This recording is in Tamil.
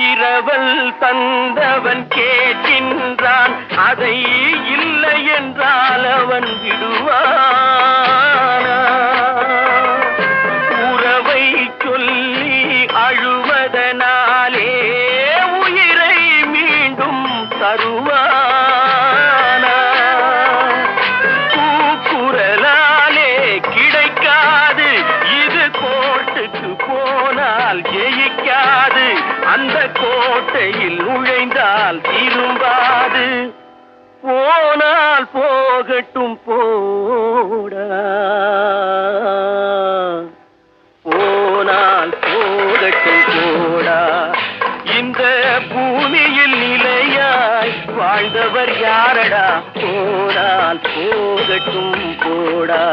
இரவல் தந்தவன் கேட்கின்றான், அதை இல்லை என்றால் அவன் விடுவானா? உறவை சொல்லி அழுவதனாலே உயிரை மீண்டும் தருவானா? கூக்குரலாலே கிடைக்காது, இது கோட்டுக்கு போனால் ஜெயிக்காது, அந்த கோட்டையில் நுழைந்தால் திரும்பாது. போனால் போகட்டும் போடா, போனால் போகட்டும் போடா. இந்த பூமியில் நிலையாய் வாழ்ந்தவர் யாரடா? போனால் போகட்டும் போடா.